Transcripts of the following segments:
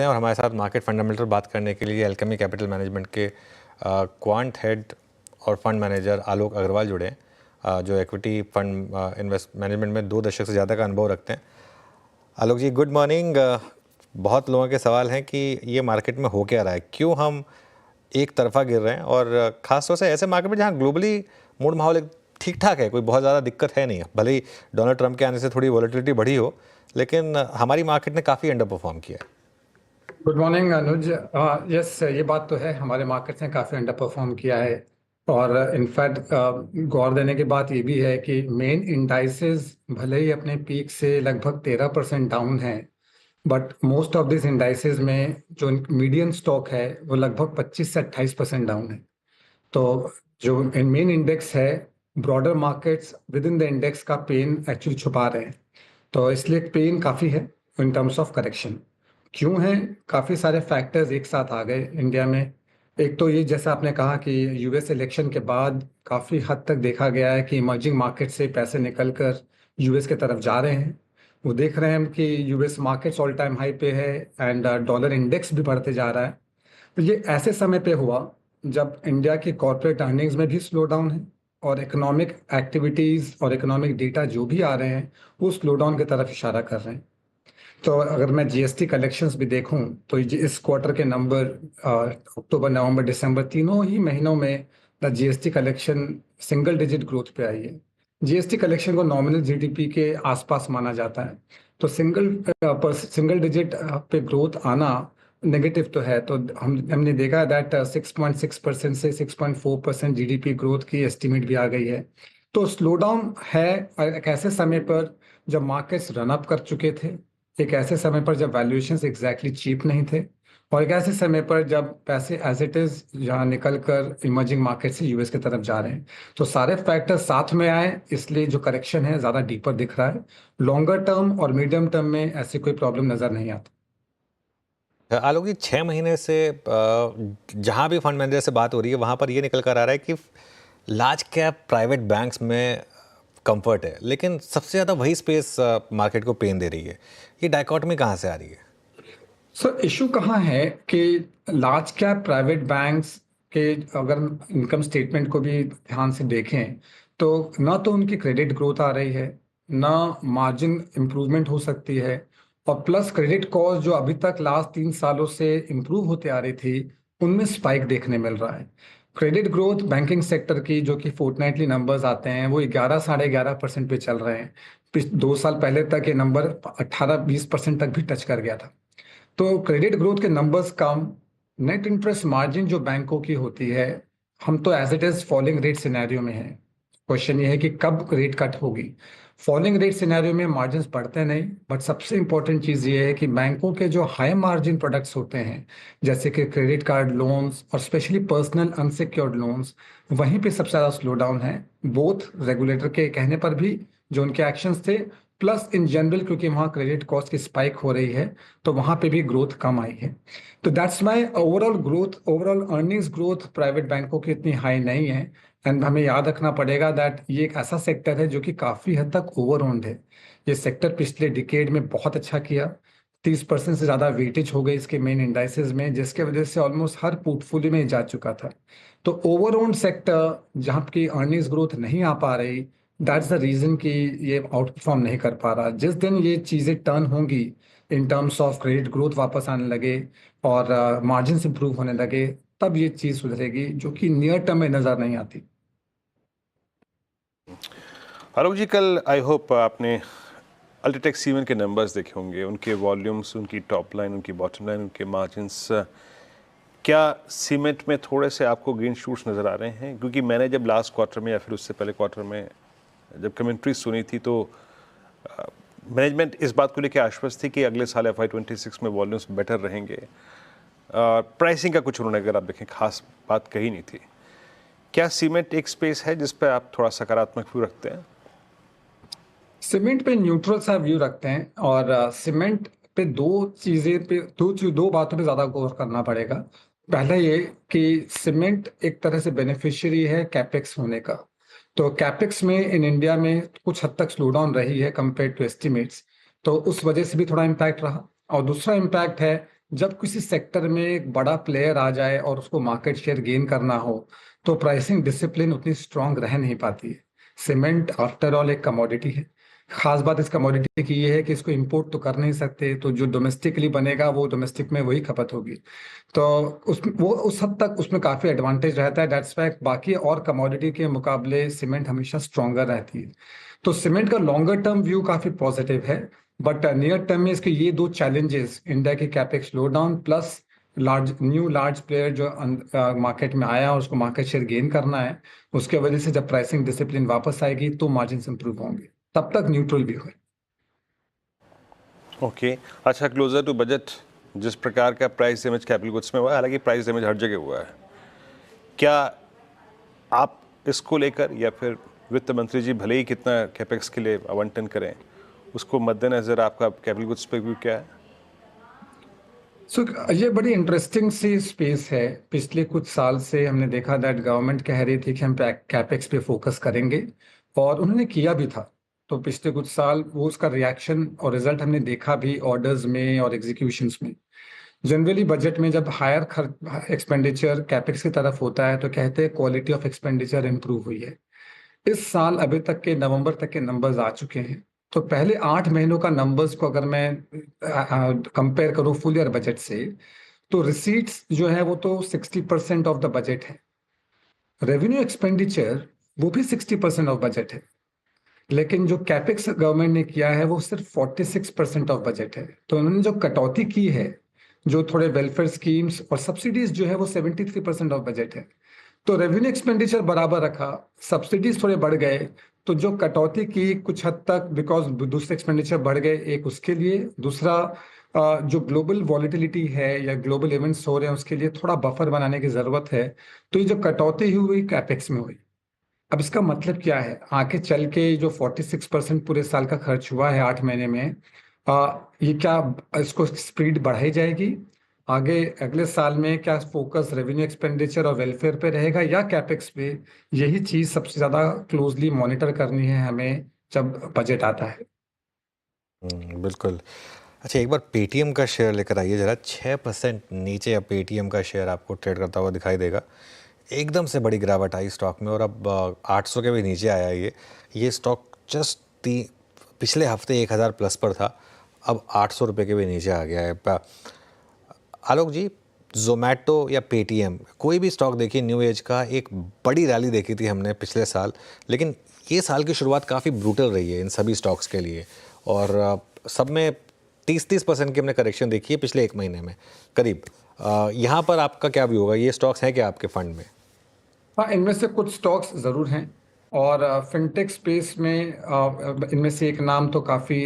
हैं और हमारे साथ मार्केट फंडामेंटल बात करने के लिए अल्केमी कैपिटल मैनेजमेंट के क्वांट हेड और फंड मैनेजर आलोक अग्रवाल जुड़े हैं, जो इक्विटी फंड इन्वेस्ट मैनेजमेंट में 2 दशक से ज़्यादा का अनुभव रखते हैं। आलोक जी, गुड मॉर्निंग। बहुत लोगों के सवाल हैं कि ये मार्केट में हो क्या रहा है, क्यों हम एक तरफा गिर रहे हैं, और ख़ासतौर से ऐसे मार्केट में जहाँ ग्लोबली मूड माहौल ठीक ठाक है, कोई बहुत ज़्यादा दिक्कत है नहीं है। भले ही डोनाल्ड ट्रंप के आने से थोड़ी वॉलेटिलिटी बढ़ी हो, लेकिन हमारी मार्केट ने काफ़ी अंडर परफॉर्म किया है। गुड मॉर्निंग अनुज। यस, ये बात तो है, हमारे मार्केट्स ने काफ़ी अंडर परफॉर्म किया है। और इनफैक्ट गौर देने की बात ये भी है कि मेन इंडाइसेस भले ही अपने पीक से लगभग 13% डाउन है, but most of this indices में जो मीडियन स्टॉक है वो लगभग 25 से 28% डाउन है। तो जो मेन इंडेक्स है, broader markets with in the index का पेन एक्चुअली छुपा रहे हैं। तो इसलिए पेन काफ़ी है इन टर्म्स ऑफ करेक्शन। क्यों है? काफ़ी सारे फैक्टर्स एक साथ आ गए इंडिया में। एक तो ये, जैसा आपने कहा कि यूएस इलेक्शन के बाद काफ़ी हद तक देखा गया है कि इमर्जिंग मार्केट से पैसे निकलकर यूएस के तरफ जा रहे हैं। वो देख रहे हैं कि US markets all time high पे है एंड डॉलर इंडेक्स भी बढ़ते जा रहा है। तो ये ऐसे समय पे हुआ जब इंडिया की कॉर्पोरेट अर्निंग्स में भी स्लो डाउन है और इकोनॉमिक एक्टिविटीज़ और इकोनॉमिक डेटा जो भी आ रहे हैं वो स्लो डाउन की तरफ इशारा कर रहे हैं। तो अगर मैं जीएसटी कलेक्शंस भी देखूं तो इस क्वार्टर के नंबर, अक्टूबर नवंबर दिसंबर तीनों ही महीनों में the GST collection single digit growth पे आई है। जीएसटी कलेक्शन को नॉमिनल जीडीपी के आसपास माना जाता है, तो सिंगल डिजिट पे ग्रोथ आना नेगेटिव तो है। तो हमने देखा है दैट 6.6% से 6.4% जीडीपी ग्रोथ की एस्टीमेट भी आ गई है। तो स्लो डाउन है एक ऐसे समय पर जब मार्केट्स रन अप कर चुके थे, एक ऐसे समय पर जब वैल्यूएशंस एग्जैक्टली चीप नहीं थे, और एक ऐसे समय पर जब पैसे एज इट इज यहाँ निकल कर इमर्जिंग मार्केट से यूएस की तरफ जा रहे हैं। तो सारे फैक्टर्स साथ में आए, इसलिए जो करेक्शन है ज़्यादा डीपर दिख रहा है। लॉन्गर टर्म और मीडियम टर्म में ऐसी कोई प्रॉब्लम नज़र नहीं आती। आलोक जी, 6 महीने से जहाँ भी फंड मैनेजर से बात हो रही है वहाँ पर ये निकल कर आ रहा है कि लार्ज कैप प्राइवेट बैंक्स में कंफर्ट है, लेकिन सबसे ज़्यादा वही स्पेस मार्केट को पेन दे रही है। ये डायकॉटमी कहाँ से आ रही है? सर, इशू कहाँ है कि लार्ज कैप प्राइवेट बैंक्स के अगर इनकम स्टेटमेंट को भी ध्यान से देखें तो ना तो उनकी क्रेडिट ग्रोथ आ रही है, ना मार्जिन इम्प्रूवमेंट हो सकती है, और प्लस क्रेडिट कॉस्ट जो अभी तक लास्ट 3 सालों से इम्प्रूव होते आ रही थी उनमें स्पाइक देखने मिल रहा है। क्रेडिट ग्रोथ बैंकिंग सेक्टर की जो कि फोर्टनाइटली नंबर्स आते हैं वो 11 साढ़े 11% पे चल रहे हैं। 2 साल पहले तक ये नंबर 18-20% तक भी टच कर गया था। तो क्रेडिट ग्रोथ के नंबर्स कम, नेट इंटरेस्ट मार्जिन जो बैंकों की होती है, हम तो as it is falling rate scenario में है। क्वेश्चन ये है कि कब रेट कट होगी। फॉलिंग रेट सिनेरियो में मार्जिन बढ़ते नहीं, बट सबसे इंपॉर्टेंट चीज़ ये है कि बैंकों के जो हाई मार्जिन प्रोडक्ट्स होते हैं जैसे कि क्रेडिट कार्ड लोन्स और स्पेशली पर्सनल अनसिक्योर्ड लोन्स, वहीं पे सबसे ज़्यादा स्लो डाउन है। बोथ रेगुलेटर के कहने पर भी जो उनके एक्शंस थे, प्लस इन जनरल क्योंकि वहाँ क्रेडिट कॉस्ट की स्पाइक हो रही है तो वहाँ पे भी ग्रोथ कम आई है। तो that's my overall earnings growth private बैंकों की इतनी हाई नहीं है। एंड हमें याद रखना पड़ेगा दैट ये एक ऐसा सेक्टर है जो कि काफ़ी हद तक ओवर ओन्ड है। ये सेक्टर पिछले डिकेड में बहुत अच्छा किया, 30% से ज़्यादा वेटेज हो गई इसके मेन इंडाइसेस में, जिसके वजह से ऑलमोस्ट हर पोर्टफोलियो में जा चुका था। तो ओवर ओन्ड सेक्टर जहाँ की अर्निंग्स ग्रोथ नहीं आ पा रही, दैट्स द रीजन कि ये आउट परफॉर्म नहीं कर पा रहा। जिस दिन ये चीज़ें टर्न होंगी in terms of credit growth वापस आने लगे और मार्जिन इंप्रूव होने लगे, तब ये चीज़ सुधरेगी, जो कि नियर टर्म में नज़र नहीं आती। आलोक जी, कल आई होप आपने अल्ट्राटेक सीमेंट के नंबर्स देखे होंगे, उनके वॉल्यूम्स, उनकी टॉप लाइन, उनकी बॉटम लाइन, उनके मार्जिन्स। क्या सीमेंट में थोड़े से आपको ग्रीन शूट्स नज़र आ रहे हैं? क्योंकि मैंने जब लास्ट क्वार्टर में या फिर उससे पहले क्वार्टर में जब कमेंट्री सुनी थी तो मैनेजमेंट इस बात को लेकर आश्वस्त थी कि अगले साल FY26 में वॉल्यूम्स बेटर रहेंगे। प्राइसिंग का कुछ उन्होंने, अगर आप देखें, खास बात कही नहीं थी। क्या सीमेंट एक स्पेस है जिस पर आप थोड़ा सकारात्मक व्यू रखते हैं? सीमेंट पे न्यूट्रल सा व्यू रखते हैं, और सीमेंट पे दो बातों पे ज़्यादा गौर करना पड़ेगा। पहला ये कि सीमेंट एक तरह से बेनिफिशियरी है कैपेक्स होने का। तो कैपेक्स में इन इंडिया में कुछ हद तक स्लो डाउन रही है कंपेयर टू एस्टिमेट्स, तो उस वजह से भी थोड़ा इम्पैक्ट रहा। और दूसरा इम्पैक्ट है जब किसी सेक्टर में एक बड़ा प्लेयर आ जाए और उसको मार्केट शेयर गेन करना हो तो प्राइसिंग डिसिप्लिन उतनी स्ट्रांग रह नहीं पाती है। सीमेंट आफ्टर ऑल एक कमोडिटी है। खास बात इस कमोडिटी की ये है कि इसको इंपोर्ट तो कर नहीं सकते, तो जो डोमेस्टिकली बनेगा वो डोमेस्टिक में वही खपत होगी। तो वो उस हद तक उसमें काफी एडवांटेज रहता है। दैट्स वाई बाकी और कमोडिटी के मुकाबले सीमेंट हमेशा स्ट्रांगर रहती है। तो सीमेंट का लॉन्गर टर्म व्यू काफी पॉजिटिव है, बट नियर टर्म में इसके ये दो चैलेंजेस, इंडिया की capex slow down plus large player जो मार्केट में आया और उसको मार्केट शेयर गेन करना है, उसके वजह से जब प्राइसिंग डिसिप्लिन वापस आएगी तो मार्जिन इंप्रूव होंगे। तब तक न्यूट्रल भी है। ओके अच्छा, क्लोजर टू बजट जिस प्रकार का प्राइस डैमेज कैपिटल गुड्स में हुआ है, हालांकि प्राइस डैमेज हर जगह हुआ है, क्या आप इसको लेकर या फिर वित्त मंत्री जी भले ही कितना कैपेक्स के लिए आवंटन करें, उसको मद्देनजर आपका कैपिटल गुड्स पे व्यू क्या है? ये बड़ी इंटरेस्टिंग सी स्पेस है। पिछले कुछ साल से हमने देखा दैट गवर्नमेंट कह रही थी कि हम कैपेक्स पे फोकस करेंगे, और उन्होंने किया भी था। तो पिछले कुछ साल वो उसका रिएक्शन और रिजल्ट हमने देखा भी ऑर्डर्स में और एग्जीक्यूशंस में। जनरली बजट में जब हायर खर्च एक्सपेंडिचर कैपेक्स की तरफ होता है तो कहते हैं क्वालिटी ऑफ एक्सपेंडिचर इंप्रूव हुई है। इस साल अभी तक के नवंबर तक के नंबर्स आ चुके हैं, तो पहले 8 महीनों का नंबर्स को अगर मैं कंपेयर करूं फुल ईयर बजट से, तो रिसीट्स जो है वो तो 60% ऑफ द बजट है। रेवेन्यू एक्सपेंडिचर वो भी 60% ऑफ बजट है। लेकिन जो कैपेक्स गवर्नमेंट ने किया है वो सिर्फ 46% ऑफ बजट है। तो उन्होंने जो कटौती की है, जो थोड़े वेलफेयर स्कीम्स और सब्सिडीज जो है वो 73% ऑफ बजट है। तो रेवेन्यू एक्सपेंडिचर बराबर रखा, सब्सिडीज थोड़े बढ़ गए, तो जो कटौती की कुछ हद तक बिकॉज दूसरे एक्सपेंडिचर बढ़ गए, एक उसके लिए, दूसरा जो ग्लोबल वॉलिटिलिटी है या ग्लोबल इवेंट्स हो रहे हैं उसके लिए थोड़ा बफर बनाने की जरूरत है। तो ये जो कटौती हुई कैपेक्स में हुई। अब इसका मतलब क्या है आगे चल के, जो 46% पूरे साल का खर्च हुआ है 8 महीने में, ये क्या इसको स्पीड बढ़ाई जाएगी आगे अगले साल में? क्या फोकस रेवेन्यू एक्सपेंडिचर और वेलफेयर पे रहेगा या कैपेक्स पे? यही चीज सबसे ज्यादा क्लोजली मॉनिटर करनी है हमें जब बजट आता है। बिल्कुल। अच्छा, एक बार पेटीएम का शेयर लेकर आइए जरा। 6% नीचे अब पेटीएम का शेयर आपको ट्रेड करता हुआ दिखाई देगा। एकदम से बड़ी गिरावट आई स्टॉक में और अब 800 के भी नीचे आया ये स्टॉक जस्ट पिछले हफ्ते 1000 प्लस पर था, अब 800 रुपये के भी नीचे आ गया है। आलोक जी, जोमेटो या पेटीएम कोई भी स्टॉक देखिए, न्यू एज का एक बड़ी रैली देखी थी हमने पिछले साल, लेकिन ये साल की शुरुआत काफ़ी ब्रूटल रही है इन सभी स्टॉक्स के लिए, और सब में 30% की हमने करेक्शन देखी है पिछले 1 महीने में करीब। यहाँ पर आपका क्या व्यू होगा? ये स्टॉक्स हैं क्या आपके फंड में? हाँ, इनमें से कुछ स्टॉक्स जरूर हैं, और फिनटेक स्पेस में इनमें से एक नाम तो काफ़ी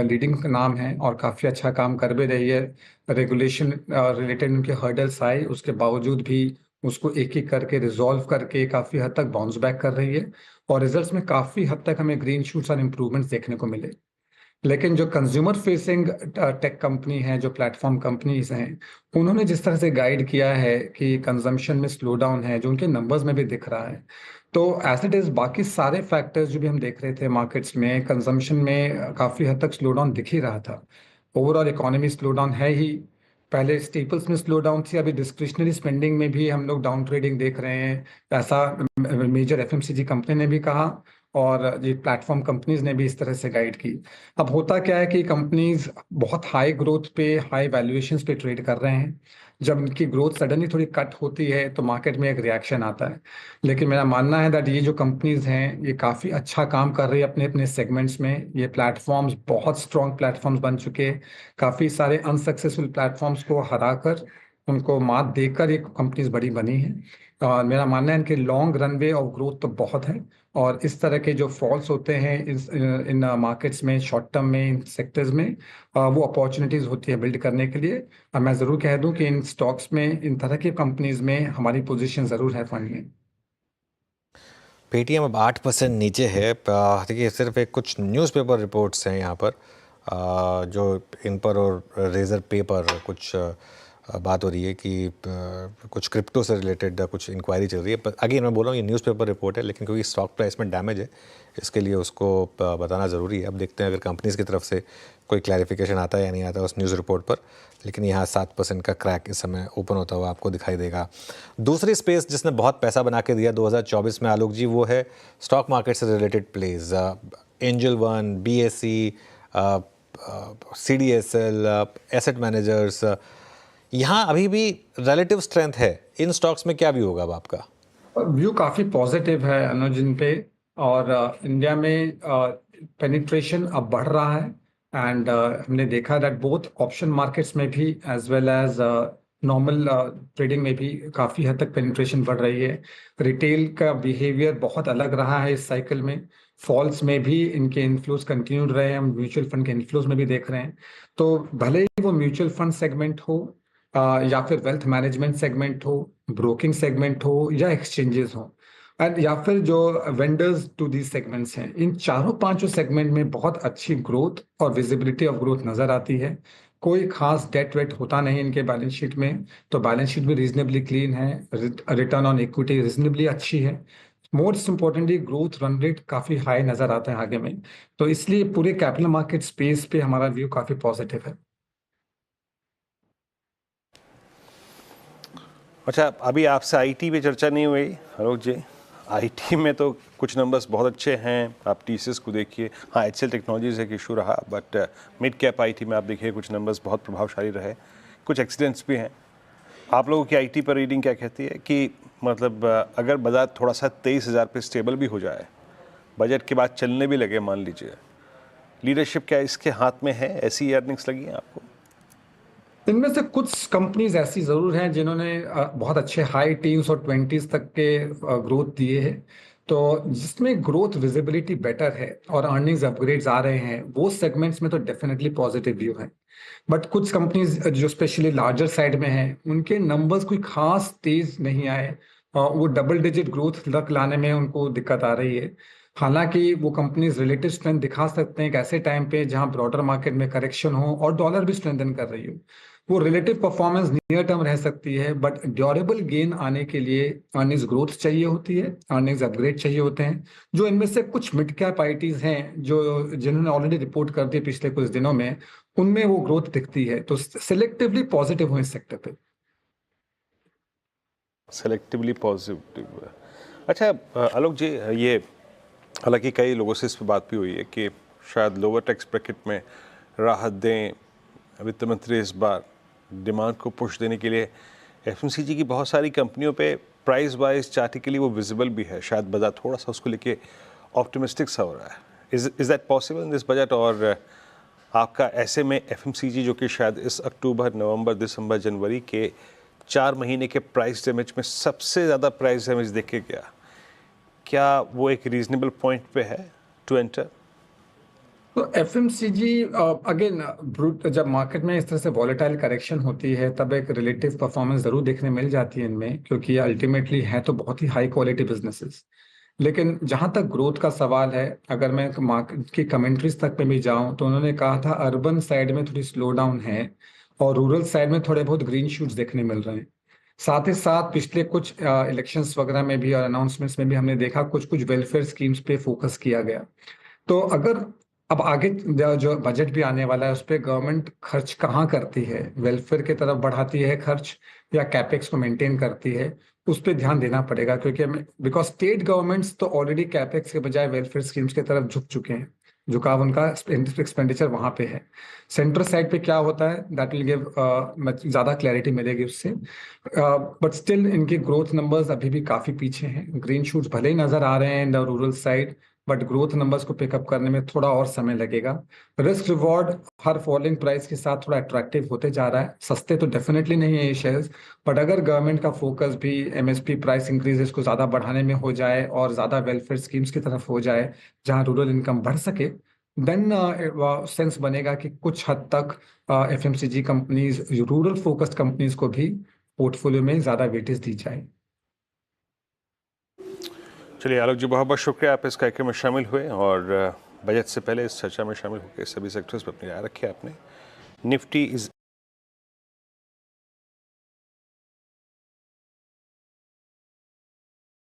लीडिंग नाम है और काफ़ी अच्छा काम कर भी रही है। रेगुलेशन रिलेटेड उनके हर्डल्स आए, उसके बावजूद भी उसको एक एक करके रिजॉल्व करके काफ़ी हद तक बाउंस बैक कर रही है, और रिजल्ट्स में काफ़ी हद तक हमें ग्रीन शूट्स और इम्प्रूवमेंट्स देखने को मिले। लेकिन जो कंज्यूमर फेसिंग टेक कंपनी है, जो प्लेटफॉर्म कंपनीज हैं, उन्होंने जिस तरह से गाइड किया है कि कंजम्पशन में स्लो डाउन है, जो उनके नंबर्स में भी दिख रहा है, तो एज इट इज बाकी सारे फैक्टर्स जो भी हम देख रहे थे मार्केट्स में, कंजम्पशन में काफी हद तक स्लो डाउन दिख ही रहा था। ओवरऑल इकोनॉमी स्लो डाउन है ही। पहले स्टेपल्स में स्लो डाउन थी, अभी डिस्क्रिशनरी स्पेंडिंग में भी हम लोग डाउन ट्रेडिंग देख रहे हैं, ऐसा मेजर एफएमसीजी कंपनी ने भी कहा, और ये प्लेटफॉर्म कंपनीज ने भी इस तरह से गाइड की। अब होता क्या है कि कंपनीज बहुत हाई ग्रोथ पे, हाई वैल्यूएशंस पे ट्रेड कर रहे हैं। जब इनकी ग्रोथ सडनली थोड़ी कट होती है तो मार्केट में एक रिएक्शन आता है। लेकिन मेरा मानना है दैट ये जो कंपनीज हैं ये काफ़ी अच्छा काम कर रही है अपने अपने सेगमेंट्स में। ये प्लेटफॉर्म्स बहुत स्ट्रॉन्ग प्लेटफॉर्म्स बन चुके हैं, काफ़ी सारे अनसक्सेसफुल प्लेटफॉर्म्स को हराकर, उनको मात देकर ये कंपनीज बड़ी बनी हैं। और मेरा मानना है इनके लॉन्ग रनवे ऑफ ग्रोथ तो बहुत है, और इस तरह के जो फॉल्स होते हैं इन मार्केट्स में शॉर्ट टर्म में, इन सेक्टर्स में, वो अपॉर्चुनिटीज होती है बिल्ड करने के लिए। मैं ज़रूर कह दूं कि इन स्टॉक्स में, इन तरह की कंपनीज में हमारी पोजीशन ज़रूर है फंड में। पेटीएम अब 8% नीचे है। देखिए, सिर्फ एक कुछ न्यूज़पेपर रिपोर्ट्स हैं यहाँ पर जो इन पर और रेजर पे पर कुछ बात हो रही है कि कुछ क्रिप्टो से रिलेटेड कुछ इंक्वायरी चल रही है। पर अगेन मैं बोल रहा हूँ ये न्यूज़पेपर रिपोर्ट है, लेकिन क्योंकि स्टॉक प्राइस में डैमेज है इसके लिए उसको बताना ज़रूरी है। अब देखते हैं अगर कंपनीज़ की तरफ से कोई क्लैरिफिकेशन आता है या नहीं आता उस न्यूज़ रिपोर्ट पर। लेकिन यहाँ 7% का क्रैक इस समय ओपन होता हुआ आपको दिखाई देगा। दूसरी स्पेस जिसने बहुत पैसा बना के दिया 2024 में आलोक जी, वो है स्टॉक मार्केट से related pledge. Angel One, BSE, CDSL, asset managers, यहाँ अभी भी रिलेटिव स्ट्रेंथ है। इन स्टॉक्स में क्या व्यू होगा अब आपका? व्यू काफी पॉजिटिव है अनुज इन पे। और इंडिया में पेनिट्रेशन अब बढ़ रहा है। एंड हमने देखा दैट बोथ ऑप्शन मार्केट्स में भी as well as normal trading में भी काफी हद तक पेनिट्रेशन बढ़ रही है। रिटेल का बिहेवियर बहुत अलग रहा है इस साइकिल में। फॉल्स में भी इनके इन्फ्लोज कंटिन्यूड रहे हैं, हम म्यूचुअल फंड के इन्फ्लोज में भी देख रहे हैं। तो भले ही वो म्यूचुअल फंड सेगमेंट हो या फिर वेल्थ मैनेजमेंट सेगमेंट हो, ब्रोकिंग सेगमेंट हो या एक्सचेंजेस हो, एंड या फिर जो वेंडर्स टू दीज सेगमेंट्स हैं, इन चारों पांचों सेगमेंट में बहुत अच्छी ग्रोथ और विजिबिलिटी ऑफ ग्रोथ नजर आती है। कोई खास डेट वेट होता नहीं इनके बैलेंस शीट में, तो बैलेंस शीट भी रीजनेबली क्लीन है। रिटर्न ऑन इक्विटी रीजनेबली अच्छी है। Most importantly growth run rate काफी हाई नजर आता है आगे में। तो इसलिए पूरे कैपिटल मार्केट स्पेस पे हमारा व्यू काफी पॉजिटिव है। अच्छा, अभी आपसे आईटी पे चर्चा नहीं हुई आलोक जी। आईटी में तो कुछ नंबर्स बहुत अच्छे हैं। आप टीसीएस को देखिए, हाँ HCL टेक्नोलॉजीज एक इशू रहा, बट मिड कैप आईटी में आप देखिए कुछ नंबर्स बहुत प्रभावशाली रहे, कुछ एक्सीडेंट्स भी हैं। आप लोगों की आईटी पर रीडिंग क्या कहती है कि मतलब अगर बाजार थोड़ा सा 23,000 पे स्टेबल भी हो जाए, बजट के बाद चलने भी लगे मान लीजिए, लीडरशिप क्या इसके हाथ में है? ऐसी अर्निंग्स लगी हैं आपको? इनमें से कुछ कंपनीज ऐसी जरूर हैं जिन्होंने बहुत अच्छे हाई टीन्स और 20s तक के ग्रोथ दिए हैं। तो जिसमें ग्रोथ विजिबिलिटी बेटर है और अर्निंग्स अपग्रेड्स आ रहे हैं, वो सेगमेंट्स में तो डेफिनेटली पॉजिटिव व्यू है। बट कुछ कंपनीज जो स्पेशली लार्जर साइड में हैं, उनके नंबर्स कोई खास तेज नहीं आए। वो डबल डिजिट ग्रोथ तक लाने में उनको दिक्कत आ रही है। हालांकि वो कंपनीज रिलेटिव स्ट्रेंथ दिखा सकते हैं एक ऐसे टाइम पे जहां ब्रॉडर मार्केट में करेक्शन हो और डॉलर भी स्ट्रेंथन कर रही हो। वो रिलेटिव परफॉर्मेंस नियर टर्म रह सकती है, बट ड्यूरेबल गेन आने के लिए अर्निंग्स ग्रोथ चाहिए होती है, अर्निंग्स अपग्रेड चाहिए होते हैं। जो इनमें से कुछ मिड कैप आईटीज हैं जो जिन्होंने ऑलरेडी रिपोर्ट कर दी पिछले कुछ दिनों में, उनमें वो ग्रोथ दिखती है। तो सिलेक्टिवली पॉजिटिव हो इस सेक्टर पे। Selectively positive. अच्छा आलोक जी, ये हालांकि कई लोगों से इस पर बात भी हुई है कि शायद लोअर टैक्स ब्रैकेट में राहत दें वित्त मंत्री इस बार, डिमांड को पुश देने के लिए। एफएमसीजी की बहुत सारी कंपनियों पे प्राइस वाइज चार्टिकली वो विजिबल भी है, शायद बाजार थोड़ा सा उसको लेके ऑप्टिमिस्टिक सा हो रहा है। Is that possible in this budget? और आपका ऐसे में एफएमसीजी जो कि शायद इस अक्टूबर, नवंबर, दिसंबर, जनवरी के 4 महीने के प्राइस डैमेज में सबसे ज़्यादा प्राइस डैमेज देखे गया, क्या वो एक रीजनेबल पॉइंट पे है टू एंटर? तो एफएमसीजी अगेन, जब मार्केट में इस तरह से वॉलेटाइल करेक्शन होती है तब एक रिलेटिव परफॉर्मेंस जरूर देखने मिल जाती है इनमें, क्योंकि अल्टीमेटली है तो बहुत ही हाई क्वालिटी बिजनेसेस। लेकिन जहां तक ग्रोथ का सवाल है, अगर मैं मार्केट की कमेंट्रीज तक पे भी जाऊं तो उन्होंने कहा था अर्बन साइड में थोड़ी स्लो डाउन है और रूरल साइड में थोड़े बहुत ग्रीन शूट्स देखने मिल रहे हैं। साथ ही साथ पिछले कुछ इलेक्शंस वगैरह में भी और अनाउंसमेंट्स में भी हमने देखा कुछ कुछ वेलफेयर स्कीम्स पे फोकस किया गया। तो अगर अब आगे जो बजट भी आने वाला है उस पर गवर्नमेंट खर्च कहाँ करती है, वेलफेयर की तरफ बढ़ाती है खर्च या कैपेक्स को मेंटेन करती है, उस पर ध्यान देना पड़ेगा। क्योंकि बिकॉज स्टेट गवर्नमेंट्स तो ऑलरेडी कैपेक्स के बजाय वेलफेयर स्कीम्स की तरफ झुक चुके हैं, झुकाव उनका एक्सपेंडिचर वहां पे है। सेंट्रल साइड पे क्या होता है दैट विल गिव ज्यादा क्लैरिटी मिलेगी उससे। बट स्टिल इनके ग्रोथ नंबर्स अभी भी काफी पीछे हैं। ग्रीन शूट्स भले ही नजर आ रहे हैं in the rural side, but growth numbers को पिकअप करने में थोड़ा और समय लगेगा। रिस्क रिवॉर्ड हर फॉलिंग प्राइस के साथ थोड़ा अट्रैक्टिव होते जा रहा है। सस्ते तो डेफिनेटली नहीं है ये शेयर्स, बट अगर गवर्नमेंट का फोकस भी एमएसपी प्राइस इंक्रीजेस को ज्यादा बढ़ाने में हो जाए और ज्यादा वेलफेयर स्कीम्स की तरफ हो जाए जहां रूरल इनकम बढ़ सके, देन सेंस बनेगा कि कुछ हद तक FMCG companies, rural focused companies को भी पोर्टफोलियो में ज्यादा वेटेज दी जाए। चलिए आलोक जी, बहुत बहुत शुक्रिया आप इस कार्यक्रम में शामिल हुए और बजट से पहले इस चर्चा में शामिल होकर सभी सेक्टर्स पर अपनी राय रखी आपने। Nifty is